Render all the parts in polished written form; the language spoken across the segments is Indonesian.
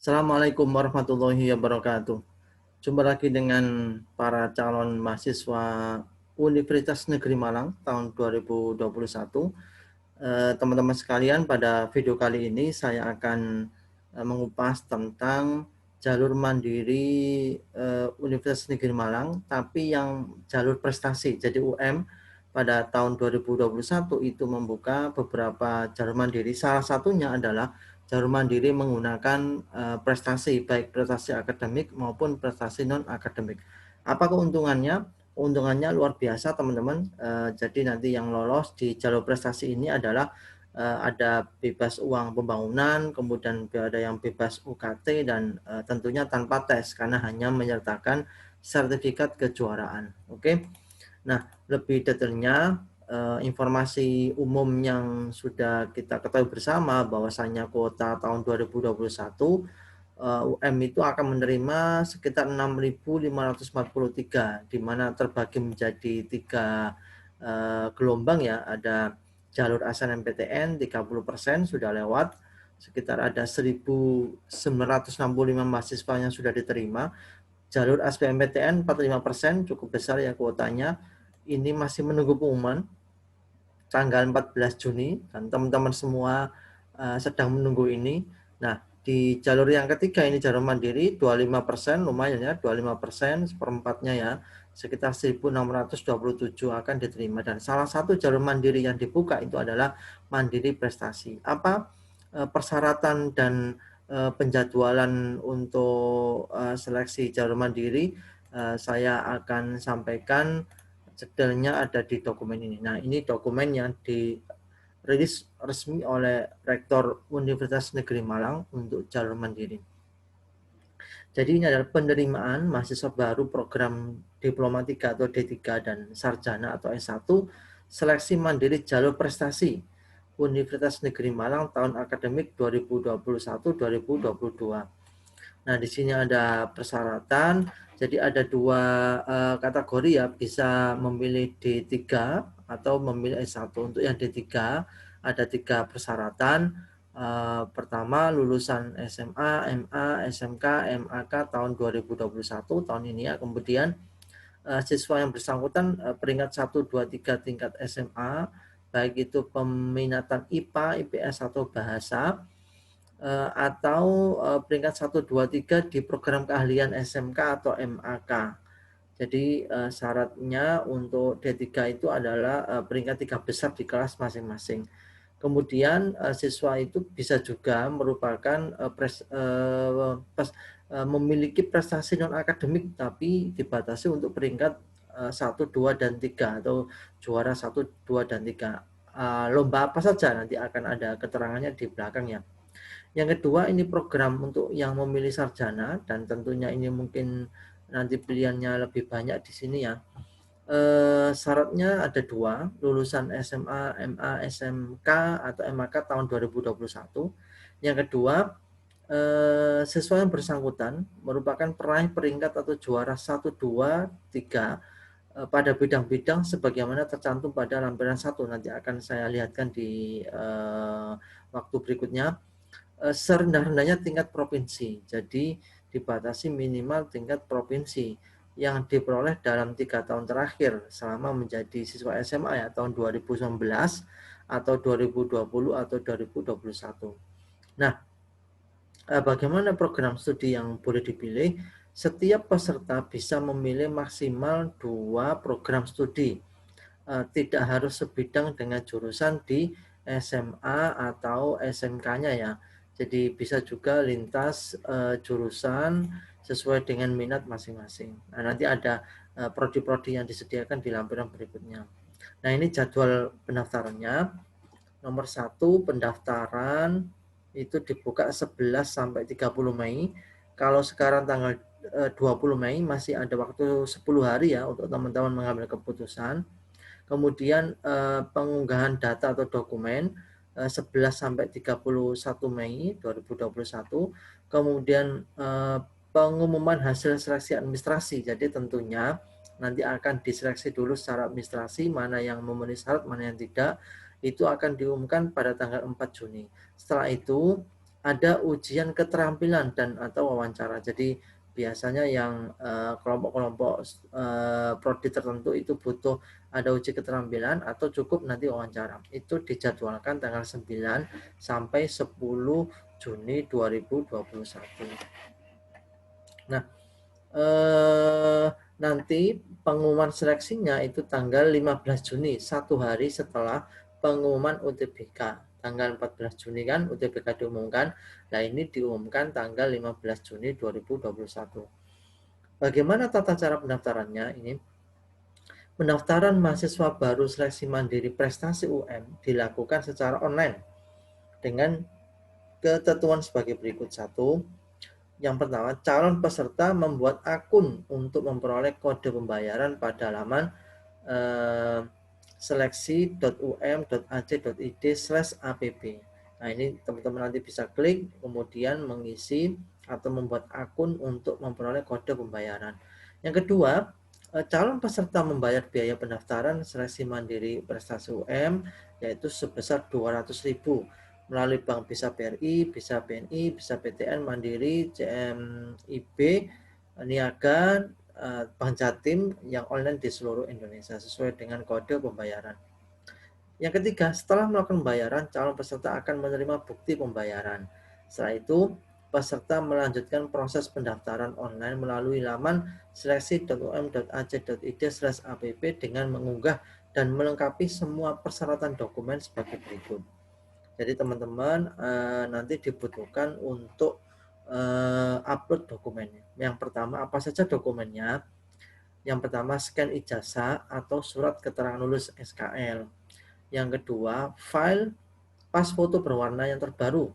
Assalamualaikum warahmatullahi wabarakatuh. Jumpa lagi dengan para calon mahasiswa Universitas Negeri Malang tahun 2021. Teman-teman sekalian, pada video kali ini saya akan mengupas tentang jalur mandiri Universitas Negeri Malang, tapi yang jalur prestasi. Jadi UM pada tahun 2021 itu membuka beberapa jalur mandiri. Salah satunya adalah jalur mandiri menggunakan prestasi, baik prestasi akademik maupun prestasi non-akademik. Apa keuntungannya? Keuntungannya luar biasa, teman-teman. Jadi nanti yang lolos di jalur prestasi ini adalah ada bebas uang pembangunan, kemudian ada yang bebas UKT, dan tentunya tanpa tes karena hanya menyertakan sertifikat kejuaraan. Oke. Nah, lebih detailnya informasi umum yang sudah kita ketahui bersama bahwasanya kuota tahun 2021 UM itu akan menerima sekitar 6.543, di mana terbagi menjadi 3 gelombang ya. Ada jalur SNMPTN 30% sudah lewat, sekitar ada 1.965 mahasiswa yang sudah diterima. Jalur SBMPTN 45%, cukup besar ya kuotanya. Ini masih menunggu pengumuman tanggal 14 Juni, dan teman-teman semua sedang menunggu ini. Nah, di jalur yang ketiga ini jalur mandiri 25%, lumayan ya, 25%, seperempatnya ya, sekitar 1.627 akan diterima. Dan salah satu jalur mandiri yang dibuka itu adalah mandiri prestasi. Apa persyaratan dan penjadwalan untuk seleksi jalur mandiri? Saya akan sampaikan detailnya ada di dokumen ini. Nah, ini dokumen yang dirilis resmi oleh Rektor Universitas Negeri Malang untuk jalur mandiri. Jadi ini adalah penerimaan mahasiswa baru program Diploma 3 atau D3 dan Sarjana atau S1 seleksi mandiri jalur prestasi Universitas Negeri Malang tahun akademik 2021-2022. Nah, di sini ada persyaratan. Jadi ada 2 kategori ya, bisa memilih D3 atau memilih S1. Untuk yang D3 ada 3 persyaratan. Pertama, lulusan SMA, MA, SMK, MAK tahun 2021 tahun ini ya. Kemudian siswa yang bersangkutan peringkat 1, 2, 3 tingkat SMA, baik itu peminatan IPA, IPS atau bahasa, atau peringkat 1, 2, 3 di program keahlian SMK atau MAK. Jadi syaratnya untuk D3 itu adalah peringkat 3 besar di kelas masing-masing. Kemudian siswa itu bisa juga merupakan memiliki prestasi non-akademik tapi dibatasi untuk peringkat 1, 2, dan 3 atau juara 1, 2, dan 3. Lomba apa saja nanti akan ada keterangannya di belakangnya. Yang kedua, ini program untuk yang memilih sarjana, dan tentunya ini mungkin nanti pilihannya lebih banyak di sini ya. Syaratnya ada 2, lulusan SMA, MA, SMK atau MAK tahun 2021. Yang kedua, siswa yang bersangkutan merupakan peraih peringkat atau juara 1, 2, 3 pada bidang-bidang sebagaimana tercantum pada lampiran 1. Nanti akan saya lihatkan di waktu berikutnya. Serendah-rendahnya tingkat provinsi. Jadi dibatasi minimal tingkat provinsi yang diperoleh dalam 3 tahun terakhir selama menjadi siswa SMA ya, tahun 2019 atau 2020 atau 2021. Nah, bagaimana program studi yang boleh dipilih? Setiap peserta bisa memilih maksimal 2 program studi. Tidak harus sebidang dengan jurusan di SMA atau SMK-nya ya. Jadi bisa juga lintas jurusan sesuai dengan minat masing-masing. Nah, nanti ada prodi-prodi yang disediakan di lampiran berikutnya. Nah, ini jadwal pendaftarannya. Nomor 1, pendaftaran itu dibuka 11 sampai 30 Mei. Kalau sekarang tanggal 20 Mei masih ada waktu 10 hari ya untuk teman-teman mengambil keputusan. Kemudian pengunggahan data atau dokumen 11 sampai 31 Mei 2021. Kemudian pengumuman hasil seleksi administrasi. Jadi tentunya nanti akan diseleksi dulu secara administrasi, mana yang memenuhi syarat, mana yang tidak. Itu akan diumumkan pada tanggal 4 Juni. Setelah itu ada ujian keterampilan dan atau wawancara. Jadi biasanya yang kelompok-kelompok prodi tertentu itu butuh ada uji keterampilan atau cukup nanti wawancara. Itu dijadwalkan tanggal 9 sampai 10 Juni 2021. Nah, nanti pengumuman seleksinya itu tanggal 15 Juni, satu hari setelah pengumuman UTBK. Tanggal 14 Juni kan UTBK diumumkan, nah ini diumumkan tanggal 15 Juni 2021. Bagaimana tata cara pendaftarannya ini? Pendaftaran mahasiswa baru seleksi mandiri prestasi UM dilakukan secara online dengan ketentuan sebagai berikut. Satu, yang pertama, calon peserta membuat akun untuk memperoleh kode pembayaran pada laman seleksi.um.ac.id/app. Nah, ini teman-teman nanti bisa klik, kemudian mengisi atau membuat akun untuk memperoleh kode pembayaran. Yang kedua, calon peserta membayar biaya pendaftaran seleksi mandiri prestasi UM yaitu sebesar 200.000 melalui bank bisa BRI, bisa BNI, bisa PTN, Mandiri, CMIB, Niaga, Bank Jatim yang online di seluruh Indonesia sesuai dengan kode pembayaran. Yang ketiga, setelah melakukan pembayaran, calon peserta akan menerima bukti pembayaran. Setelah itu, peserta melanjutkan proses pendaftaran online melalui laman seleksi.um.ac.id/app dengan mengunggah dan melengkapi semua persyaratan dokumen sebagai berikut. Jadi teman-teman nanti dibutuhkan untuk upload dokumennya. Yang pertama, apa saja dokumennya? Yang pertama, scan ijazah atau surat keterangan lulus SKL. Yang kedua, file pas foto berwarna yang terbaru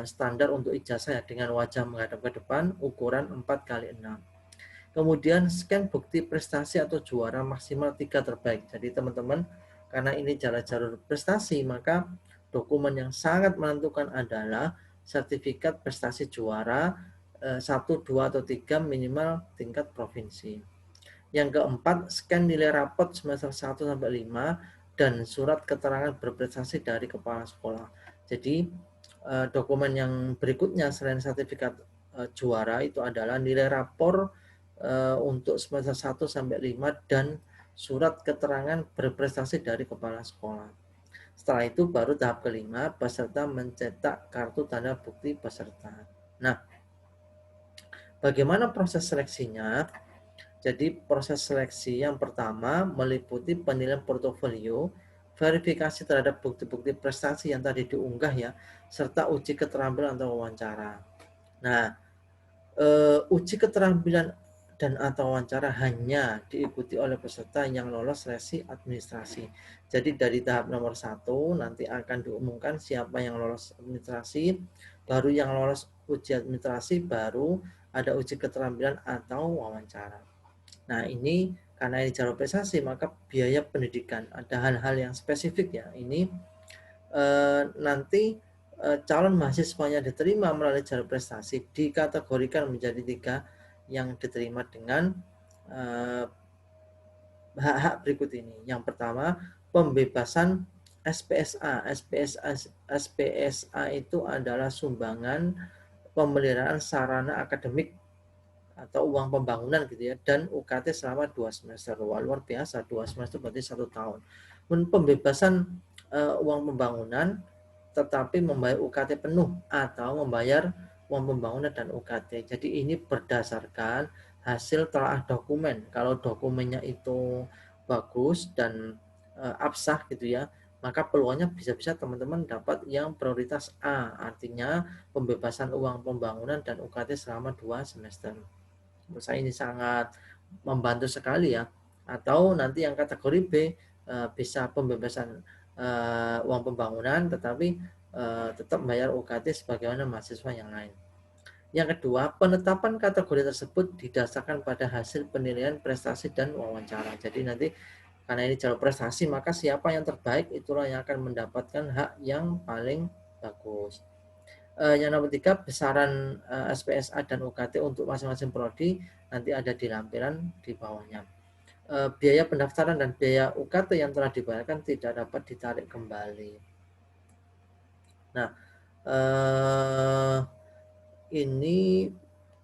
standar untuk ijazah dengan wajah menghadap ke depan ukuran 4x6. Kemudian scan bukti prestasi atau juara maksimal 3 terbaik. Jadi teman-teman, karena ini jalur prestasi, maka dokumen yang sangat menentukan adalah sertifikat prestasi juara 1, 2, atau 3 minimal tingkat provinsi. Yang keempat, scan nilai rapot semester 1 sampai 5 dan surat keterangan berprestasi dari kepala sekolah. Jadi dokumen yang berikutnya selain sertifikat juara itu adalah nilai rapor untuk semester 1 sampai 5 dan surat keterangan berprestasi dari kepala sekolah. Setelah itu baru tahap kelima, peserta mencetak kartu tanda bukti peserta. Nah, bagaimana proses seleksinya? Jadi proses seleksi yang pertama meliputi penilaian portofolio, verifikasi terhadap bukti-bukti prestasi yang tadi diunggah ya, serta uji keterampilan atau wawancara. Nah, uji keterampilan dan atau wawancara hanya diikuti oleh peserta yang lolos seleksi administrasi. Jadi dari tahap nomor 1 nanti akan diumumkan siapa yang lolos administrasi, baru yang lolos uji administrasi, baru ada uji keterampilan atau wawancara. Nah, ini karena ini jalur prestasi, maka biaya pendidikan ada hal-hal yang spesifik ya. Ini nanti calon mahasiswanya diterima melalui jalur prestasi dikategorikan menjadi 3 yang diterima dengan hak-hak berikut ini. Yang pertama, pembebasan SPSA. SPSA itu adalah sumbangan pemeliharaan sarana akademik atau uang pembangunan gitu ya, dan UKT selama 2 semester. Wah, luar biasa, 2 semester berarti 1 tahun. Pembebasan uang pembangunan tetapi membayar UKT penuh atau membayar uang pembangunan dan UKT. Jadi ini berdasarkan hasil telaah dokumen. Kalau dokumennya itu bagus dan absah gitu ya, maka peluangnya bisa-bisa teman-teman dapat yang prioritas A, artinya pembebasan uang pembangunan dan UKT selama 2 semester. Menurut saya ini sangat membantu sekali ya. Atau nanti yang kategori B bisa pembebasan uang pembangunan tetapi tetap bayar UKT sebagaimana mahasiswa yang lain. Yang kedua, penetapan kategori tersebut didasarkan pada hasil penilaian prestasi dan wawancara. Jadi nanti karena ini jalur prestasi, maka siapa yang terbaik itulah yang akan mendapatkan hak yang paling bagus. Yang nomor 3, besaran SPSA dan UKT untuk masing-masing prodi nanti ada di lampiran di bawahnya. Biaya pendaftaran dan biaya UKT yang telah dibayarkan tidak dapat ditarik kembali. Nah, Ini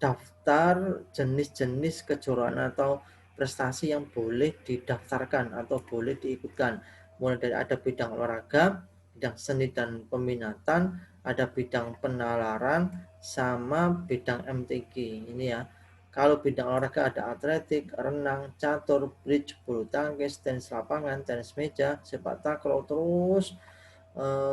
daftar jenis-jenis kejuaraan atau prestasi yang boleh didaftarkan atau boleh diikutkan. Mulai dari ada bidang olahraga, bidang seni dan peminatan, ada bidang penalaran, sama bidang MTQ. Ini ya. Kalau bidang olahraga ada atletik, renang, catur, bridge, bulu tangkis, tenis lapangan, tenis meja, sepak takraw, terus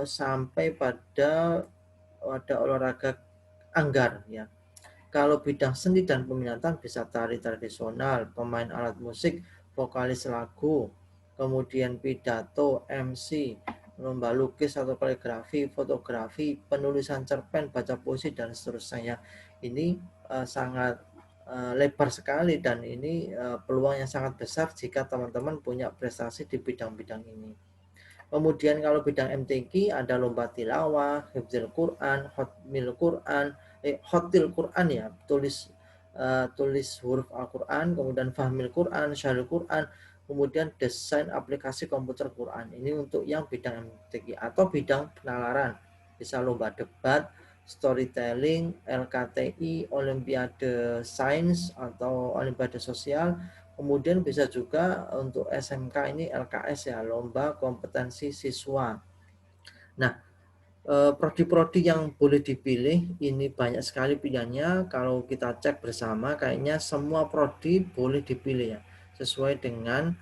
sampai pada ada olahraga anggar ya. Kalau bidang seni dan peminatan bisa tari tradisional, pemain alat musik, vokalis lagu, kemudian pidato, MC, lomba lukis atau kaligrafi, fotografi, penulisan cerpen, baca puisi dan seterusnya. Ini sangat lebar sekali dan ini peluang yang sangat besar jika teman-teman punya prestasi di bidang-bidang ini. Kemudian kalau bidang MTQ ada lomba tilawah, hifdzil Quran, hotil Quran ya, tulis huruf Al-Quran, kemudian fahmil Quran, syaril Quran, kemudian desain aplikasi komputer Quran. Ini untuk yang bidang MTQ atau bidang penalaran. Bisa lomba debat, storytelling, LKTI, olimpiade sains atau olimpiade sosial. Kemudian bisa juga untuk SMK ini LKS ya, lomba kompetensi siswa. Nah, prodi-prodi yang boleh dipilih ini banyak sekali pilihannya. Kalau kita cek bersama, kayaknya semua prodi boleh dipilih ya, sesuai dengan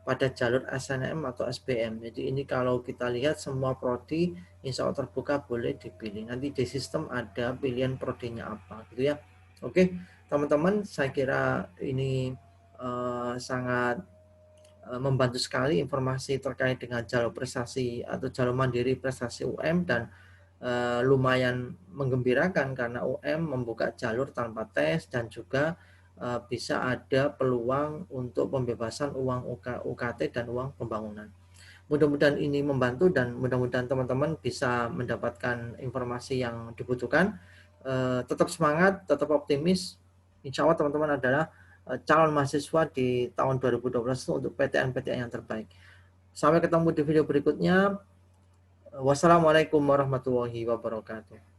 pada jalur SNM atau SBM. Jadi ini kalau kita lihat semua prodi insya Allah terbuka boleh dipilih. Nanti di sistem ada pilihan prodinya apa gitu ya. Oke, teman-teman, saya kira ini sangat membantu sekali informasi terkait dengan jalur prestasi atau jalur mandiri prestasi UM dan lumayan menggembirakan karena UM membuka jalur tanpa tes dan juga bisa ada peluang untuk pembebasan uang UKT dan uang pembangunan. Mudah-mudahan ini membantu dan mudah-mudahan teman-teman bisa mendapatkan informasi yang dibutuhkan. Tetap semangat, tetap optimis. Insya Allah teman-teman adalah calon mahasiswa di tahun 2012 untuk PTN-PTN yang terbaik. Sampai ketemu di video berikutnya. Wassalamualaikum warahmatullahi wabarakatuh.